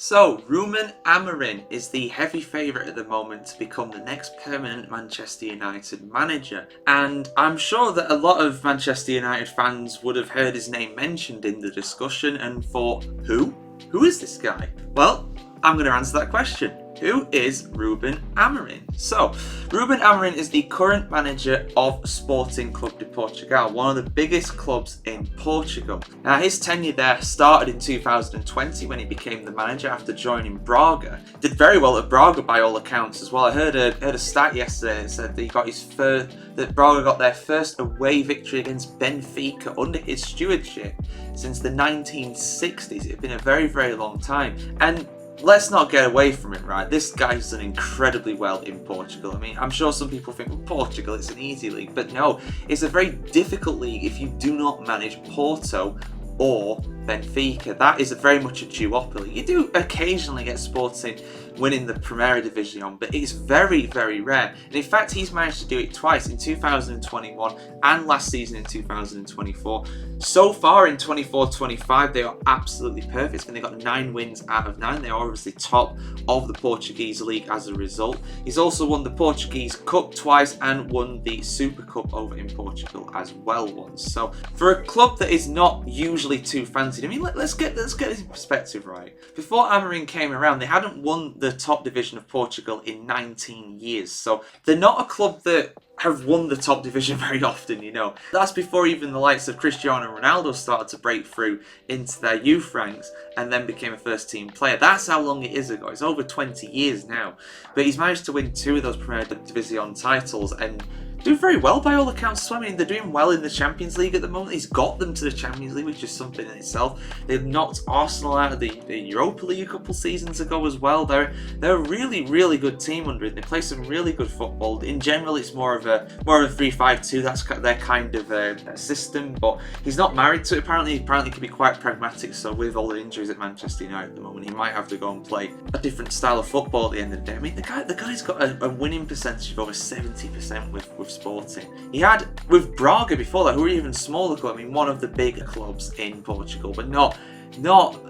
So, Ruben Amorim is the heavy favourite at the moment to become the next permanent Manchester United manager. And I'm sure that a lot of Manchester United fans would have heard his name mentioned in the discussion and thought, who? Who is this guy? Well, I'm going to answer that question. Who is Ruben Amorim? So, Ruben Amorim is the current manager of Sporting Club de Portugal, one of the biggest clubs in Portugal. Now, his tenure there started in 2020 when he became the manager after joining Braga. Did very well at Braga by all accounts as well. I heard a stat yesterday that said that that Braga got their first away victory against Benfica under his stewardship since the 1960s. It had been a very, very long time. And let's not get away from it, right? This guy's done incredibly well in Portugal. I mean, I'm sure some people think, well, Portugal, it's an easy league. But no, it's a very difficult league if you do not manage Porto or Benfica. That is very much a duopoly. You do occasionally get Sporting winning the Primera Division, but it's very, very rare. And in fact, he's managed to do it twice, in 2021 and last season in 2024. So far in 24-25, they are absolutely perfect. And they got 9 wins out of 9. They are obviously top of the Portuguese league as a result. He's also won the Portuguese Cup twice and won the Super Cup over in Portugal as well once. So for a club that is not usually too fancied, I mean, let's get this in perspective, right? Before Amorim came around, they hadn't won the top division of Portugal in 19 years. So they're not a club that have won the top division very often, you know. That's before even the likes of Cristiano Ronaldo started to break through into their youth ranks and then became a first team player. That's how long it is ago. It's over 20 years now. But he's managed to win 2 of those Primera Division titles and do very well by all accounts. So, I mean, they're doing well in the Champions League at the moment. He's got them to the Champions League, which is something in itself. They've knocked Arsenal out of the Europa League a couple seasons ago as well. They're a really, really good team under it. They play some really good football. In general, it's more of a 3-5-2. That's their kind of system. But he's not married to it. Apparently, he can be quite pragmatic. So with all the injuries at Manchester United at the moment, he might have to go and play a different style of football at the end of the day. I mean, the guy's got a winning percentage of over 70% with Sporting. He had with Braga before that, who were even smaller club. I mean, one of the bigger clubs in Portugal, but not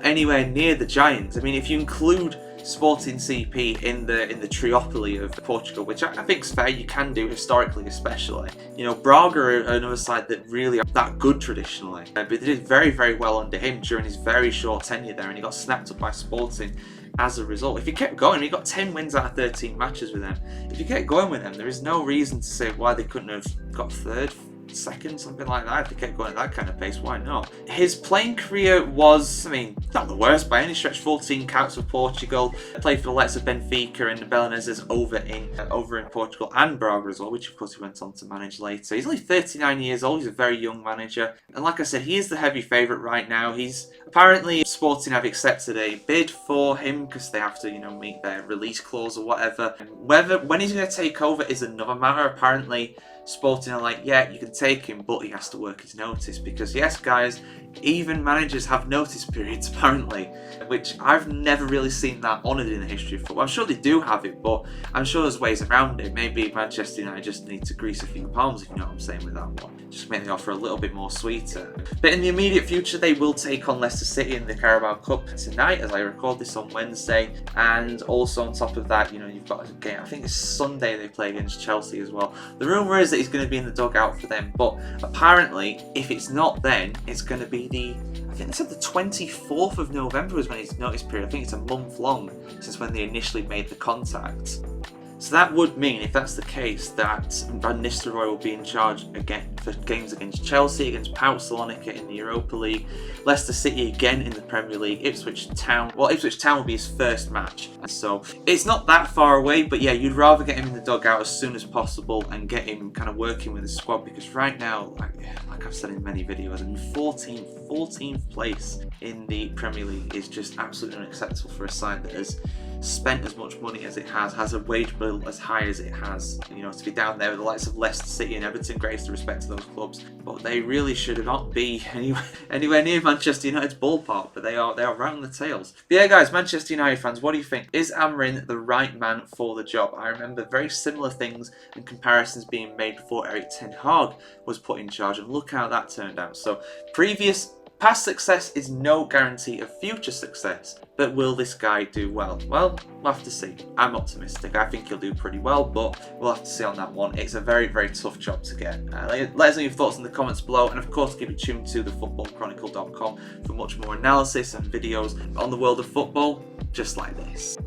anywhere near the giants. I mean, if you include Sporting CP in the triopoly of Portugal, which I think is fair, you can do historically, especially. You know, Braga are another side that really are that good traditionally, but they did very, very well under him during his very short tenure there, and he got snapped up by Sporting as a result. If he kept going, he got 10 wins out of 13 matches with them. If you kept going with them, there is no reason to say why they couldn't have got third, second, something like that. If they kept going at that kind of pace, why not? His playing career was, I mean, not the worst by any stretch. 14 caps for Portugal. Played for the likes of Benfica and the Belenenses over in Portugal and Braga as well, which of course he went on to manage later. He's only 39 years old. He's a very young manager, and like I said, he is the heavy favourite right now. He's apparently Sporting have accepted a bid for him because they have to, you know, meet their release clause or whatever. When he's going to take over is another matter. Apparently, Sporting are like, yeah, you can take him, but he has to work his notice because, yes, guys, even managers have notice periods apparently, which I've never really seen that honoured in the history of football. I'm sure they do have it, but I'm sure there's ways around it. Maybe Manchester United just need to grease a few palms, if you know what I'm saying with that one. Just make the offer a little bit more sweeter. But in the immediate future, they will take on Leicester City in the Carabao Cup tonight, as I record this on Wednesday. And also on top of that, you know, you've got a game, I think it's Sunday they play against Chelsea as well. The rumour is that he's going to be in the dugout for them, but apparently, if it's not then, it's going to be I think they said the 24th of November was when his notice period. I think it's a month long since when they initially made the contact. So that would mean, if that's the case, that Van Nistelrooy will be in charge again for games against Chelsea, against PAOK Salonika in the Europa League, Leicester City again in the Premier League, Ipswich Town. Well, Ipswich Town will be his first match. So it's not that far away, but yeah, you'd rather get him in the dugout as soon as possible and get him kind of working with the squad, because right now, like I've said in many videos, I mean, 14th place in the Premier League is just absolutely unacceptable for a side that has spent as much money as it has a wage bill as high as it has, you know, to be down there with the likes of Leicester City and Everton. Greatest respect to those clubs, but they really should not be anywhere near Manchester United's ballpark, but they are right on the tails. But yeah, guys, Manchester United fans, what do you think? Is Amorim the right man for the job? I remember very similar things and comparisons being made before Erik Ten Hag was put in charge, and look how that turned out. So previous Past success is no guarantee of future success, but will this guy do well? Well, we'll have to see. I'm optimistic. I think he'll do pretty well, but we'll have to see on that one. It's a very, very tough job to get. Let us know your thoughts in the comments below, and of course keep it tuned to thefootballchronicle.com for much more analysis and videos on the world of football, just like this.